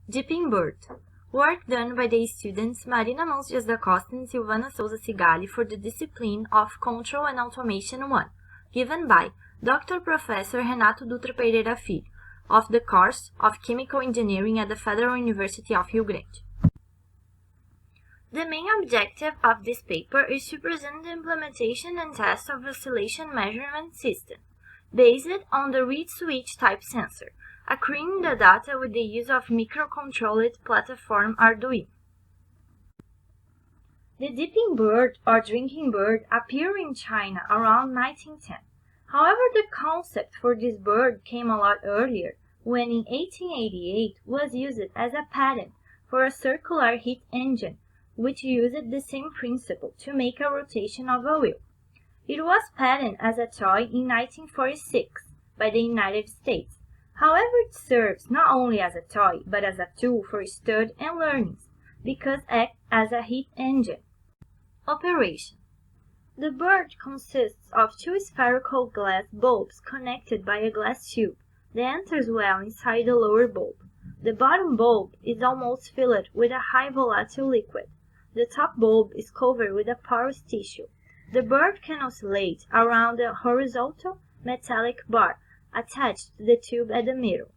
Dipping Bird. Work done by the students Marina Mãos Dias da Costa and Silvana Souza Sigali for the discipline of Control and Automation 1, given by Dr. Professor Renato Dutra Pereira Filho, of the course of Chemical Engineering at the Federal University of Rio Grande. The main objective of this paper is to present the implementation and test of oscillation measurement system, based on the reed switch type sensor, accruing the data with the use of microcontrolled platform Arduino. The dipping bird or drinking bird appeared in China around 1910. However, the concept for this bird came a lot earlier, when in 1888 was used as a patent for a circular heat engine, which used the same principle to make a rotation of a wheel. It was patented as a toy in 1946 by the United States. However, it serves not only as a toy, but as a tool for study and learning, because it acts as a heat engine. Operation. The bird consists of two spherical glass bulbs connected by a glass tube that enters well inside the lower bulb. The bottom bulb is almost filled with a high volatile liquid. The top bulb is covered with a porous tissue. The bird can oscillate around a horizontal metallic bar attached to the tube at the middle.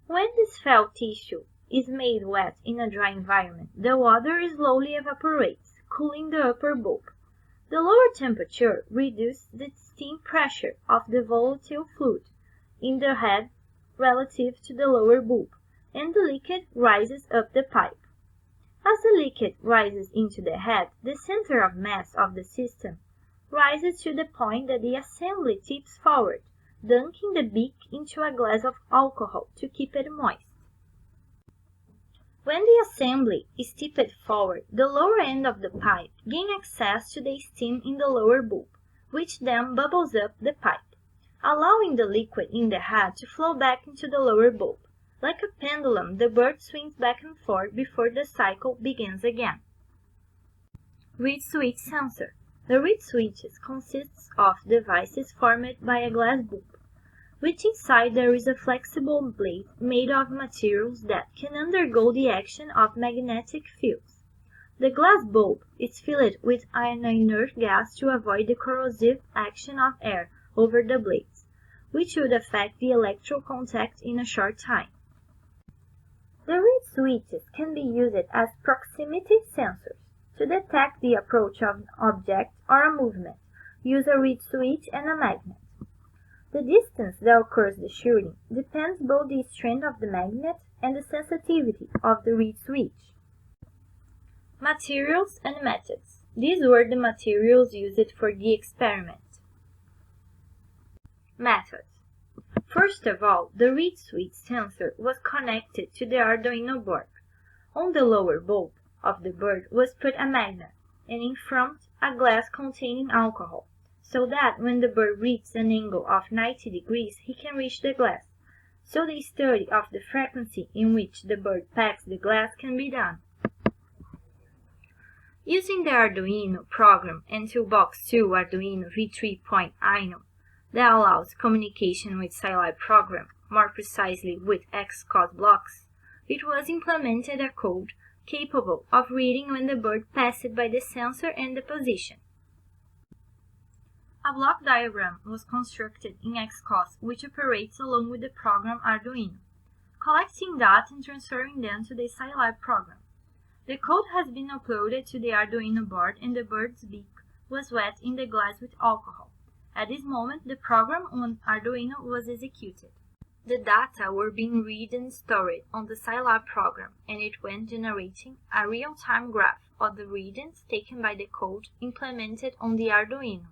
When this felt tissue is made wet in a dry environment, the water slowly evaporates, cooling the upper bulb. The lower temperature reduces the steam pressure of the volatile fluid in the head relative to the lower bulb, and the liquid rises up the pipe. As the liquid rises into the head, the center of mass of the system rises to the point that the assembly tips forward, dunking the beak into a glass of alcohol to keep it moist. When the assembly is tipped forward, the lower end of the pipe gains access to the steam in the lower bulb, which then bubbles up the pipe, allowing the liquid in the head to flow back into the lower bulb. Like a pendulum, the bird swings back and forth before the cycle begins again. Reed switch sensor. The reed switches consists of devices formed by a glass bulb, which inside there is a flexible blade made of materials that can undergo the action of magnetic fields. The glass bulb is filled with an inert gas to avoid the corrosive action of air over the blades, which would affect the electrical contact in a short time. The reed switches can be used as proximity sensors. To detect the approach of an object or a movement, use a reed switch and a magnet. The distance that occurs the shooting depends both the strength of the magnet and the sensitivity of the reed switch. Materials and methods. These were the materials used for the experiment. Methods. First of all, the reed switch sensor was connected to the Arduino board. On the lower bulb of the bird was put a magnet, and in front a glass containing alcohol, so that when the bird reaches an angle of 90 degrees he can reach the glass. So the study of the frequency in which the bird pecks the glass can be done. Using the Arduino program and Toolbox 2 Arduino v3.ino that allows communication with Scilab program, more precisely with Xcode blocks, it was implemented a code capable of reading when the bird passed by the sensor and the position. A block diagram was constructed in Xcode which operates along with the program Arduino, collecting data and transferring them to the Scilab program. The code has been uploaded to the Arduino board and the bird's beak was wet in the glass with alcohol. At this moment, the program on Arduino was executed. The data were being read and stored on the Scilab program, and it went generating a real-time graph of the readings taken by the code implemented on the Arduino.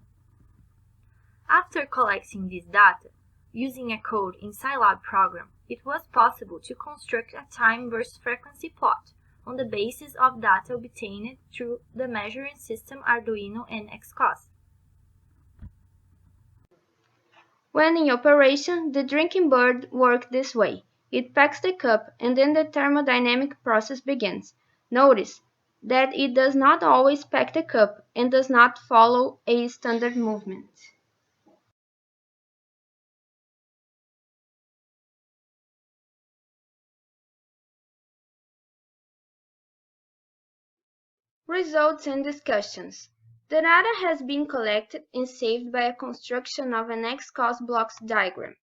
After collecting this data, using a code in Scilab program, it was possible to construct a time versus frequency plot on the basis of data obtained through the measuring system Arduino and Xcode. When in operation, the drinking bird works this way. It packs the cup and then the thermodynamic process begins. Notice that it does not always pack the cup and does not follow a standard movement. Results and discussions. The data has been collected and saved by a construction of an X-cos blocks diagram.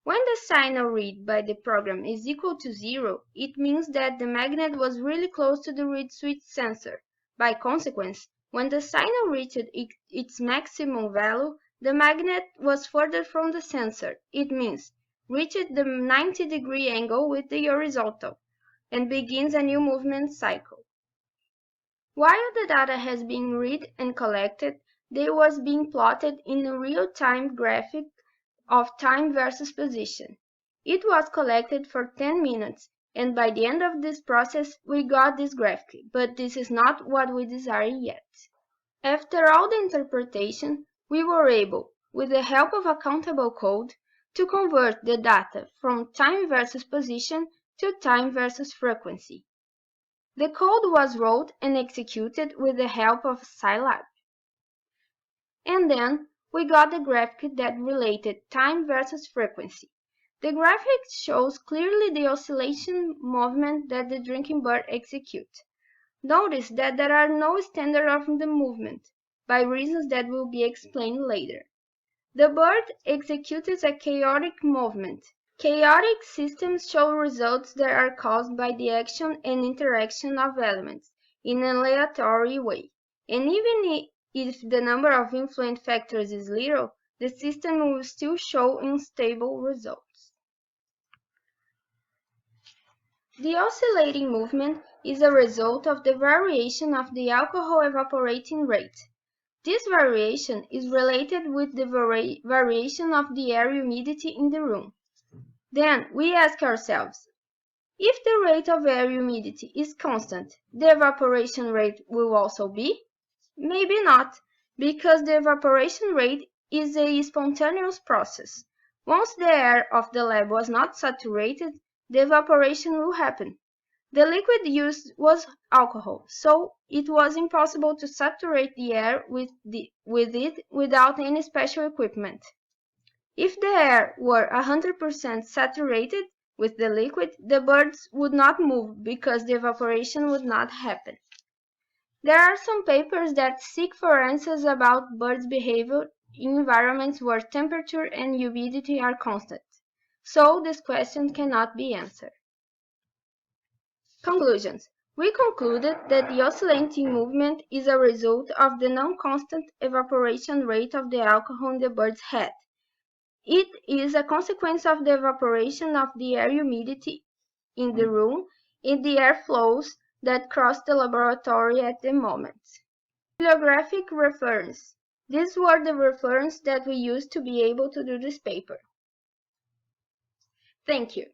When the signal read by the program is equal to 0, it means that the magnet was really close to the read switch sensor. By consequence, when the signal reached its maximum value, the magnet was further from the sensor. It means reached the 90-degree angle with the horizontal, and begins a new movement cycle. While the data has been read and collected, they was being plotted in a real-time graphic of time versus position. It was collected for 10 minutes, and by the end of this process we got this graphic, but this is not what we desire yet. After all the interpretation, we were able, with the help of accountable code, to convert the data from time versus position to time versus frequency. The code was wrote and executed with the help of Scilab. And then we got the graphic that related time versus frequency. The graphic shows clearly the oscillation movement that the drinking bird executes. Notice that there are no standard of the movement, by reasons that will be explained later. The bird executes a chaotic movement. Chaotic systems show results that are caused by the action and interaction of elements in an aleatory way, and even if the number of influent factors is little, the system will still show unstable results. The oscillating movement is a result of the variation of the alcohol evaporating rate. This variation is related with the variation of the air humidity in the room. Then we ask ourselves, if the rate of air humidity is constant, the evaporation rate will also be? Maybe not, because the evaporation rate is a spontaneous process. Once the air of the lab was not saturated, the evaporation will happen. The liquid used was alcohol, so it was impossible to saturate the air with it without any special equipment. If the air were 100% saturated with the liquid, the birds would not move because the evaporation would not happen. There are some papers that seek for answers about birds' behavior in environments where temperature and humidity are constant, so this question cannot be answered. Conclusions. We concluded that the oscillating movement is a result of the non-constant evaporation rate of the alcohol in the bird's head. It is a consequence of the evaporation of the air humidity in the room and the air flows that cross the laboratory at the moment. Bibliographic reference. These were the references that we used to be able to do this paper. Thank you.